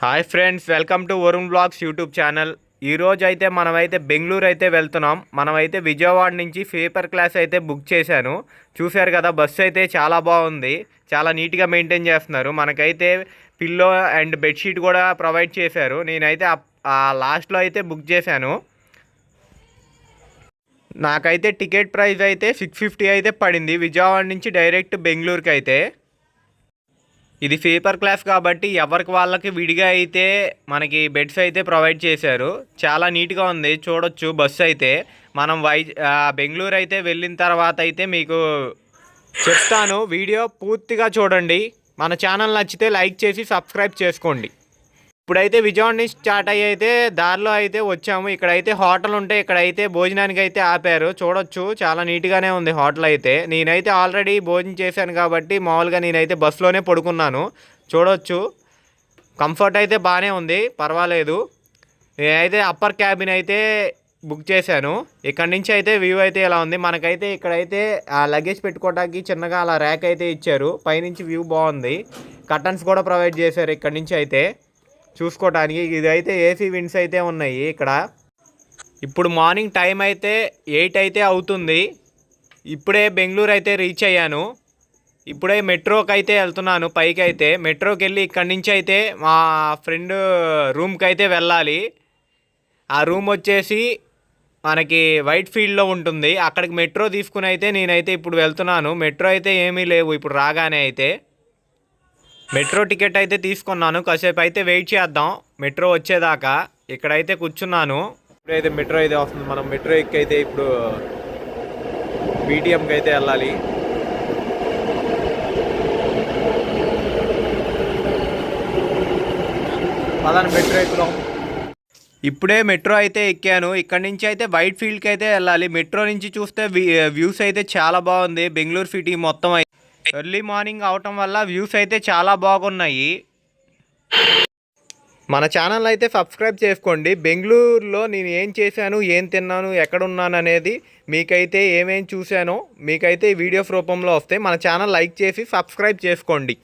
Hi friends, welcome to Varun blogs YouTube channel. ఈరోజు అయితే మనమైతే బెంగళూరు అయితే వెళ్తున్నాం. మనమైతే విజయవాడ నుంచి స్లీపర్ క్లాస్ అయితే బుక్ చేశాను. చూశారు కదా, బస్సు అయితే చాలా బాగుంది, చాలా నీట్గా మెయింటైన్ చేస్తున్నారు. మనకైతే పిల్లో అండ్ బెడ్షీట్ కూడా ప్రొవైడ్ చేశారు. నేనైతే లాస్ట్లో అయితే బుక్ చేశాను. నాకైతే టికెట్ ప్రైస్ అయితే 650 అయితే పడింది, విజయవాడ నుంచి డైరెక్ట్ బెంగళూరుకి అయితే. ఇది స్లీపర్ క్లాస్ కాబట్టి ఎవరికి వాళ్ళకి విడిగా అయితే మనకి బెడ్స్ అయితే ప్రొవైడ్ చేశారు. చాలా నీట్గా ఉంది, చూడొచ్చు. బస్సు అయితే మనం బెంగళూరు అయితే వెళ్ళిన తర్వాత అయితే మీకు చెప్తాను. వీడియో పూర్తిగా చూడండి. మన ఛానల్ నచ్చితే లైక్ చేసి సబ్స్క్రైబ్ చేసుకోండి. ఇప్పుడైతే విజయవాడ నుంచి స్టార్ట్ అయ్యి అయితే దారిలో అయితే వచ్చాము. ఇక్కడైతే హోటల్ ఉంటే ఇక్కడైతే భోజనానికి అయితే ఆపారు. చూడొచ్చు, చాలా నీట్గానే ఉంది హోటల్ అయితే. నేనైతే ఆల్రెడీ భోజనం చేశాను కాబట్టి మామూలుగా నేనైతే బస్సులోనే పడుకున్నాను. చూడొచ్చు, కంఫర్ట్ అయితే బాగానే ఉంది, పర్వాలేదు. నేనైతే అప్పర్ క్యాబిన్ అయితే బుక్ చేశాను. ఇక్కడ నుంచి అయితే వ్యూ అయితే ఇలా ఉంది. మనకైతే ఇక్కడైతే ఆ లగేజ్ పెట్టుకోవడానికి చిన్నగా అలా ర్యాక్ అయితే ఇచ్చారు. పైనుంచి వ్యూ బాగుంది. కర్టన్స్ కూడా ప్రొవైడ్ చేశారు ఇక్కడ నుంచి అయితే చూసుకోవడానికి. ఇదైతే ఏసీ విండ్స్ అయితే ఉన్నాయి ఇక్కడ. ఇప్పుడు మార్నింగ్ టైం అయితే 8 అయితే అవుతుంది. ఇప్పుడే బెంగళూరు అయితే రీచ్ అయ్యాను. ఇప్పుడే మెట్రోకి అయితే వెళ్తున్నాను. పైకి అయితే మెట్రోకి వెళ్ళి ఇక్కడి నుంచి అయితే మా ఫ్రెండ్ రూమ్కి అయితే వెళ్ళాలి. ఆ రూమ్ వచ్చేసి మనకి వైట్ ఫీల్డ్లో ఉంటుంది. అక్కడికి మెట్రో తీసుకుని అయితే నేనైతే ఇప్పుడు వెళ్తున్నాను. మెట్రో అయితే ఏమీ లేవు ఇప్పుడు రాగానే అయితే. మెట్రో టికెట్ అయితే తీసుకున్నాను. కాసేపు అయితే వెయిట్ చేద్దాం మెట్రో వచ్చేదాకా. ఇక్కడైతే కూర్చున్నాను. ఇప్పుడైతే మెట్రో అయితే వస్తుంది. మనం మెట్రో ఎక్కి అయితే ఇప్పుడు బీటీఎంకి అయితే వెళ్ళాలి. పదాన్ని మెట్రో ఎక్కుదాం. ఇప్పుడే మెట్రో అయితే ఎక్కాను. ఇక్కడ నుంచి అయితే వైట్ ఫీల్డ్కి అయితే వెళ్ళాలి. మెట్రో నుంచి చూస్తే వ్యూస్ అయితే చాలా బాగుంది. బెంగళూరు సిటీ మొత్తం అయితే ఎర్లీ మార్నింగ్ అవటం వల్ల వ్యూస్ అయితే చాలా బాగున్నాయి. మన ఛానల్ అయితే సబ్స్క్రైబ్ చేసుకోండి. బెంగళూరులో నేను ఏం చేశాను, ఏం తిన్నాను, ఎక్కడున్నాను అనేది మీకైతే ఏమేం చూశానో మీకైతే వీడియోస్ రూపంలో వస్తాయి. మన ఛానల్ లైక్ చేసి సబ్స్క్రైబ్ చేసుకోండి.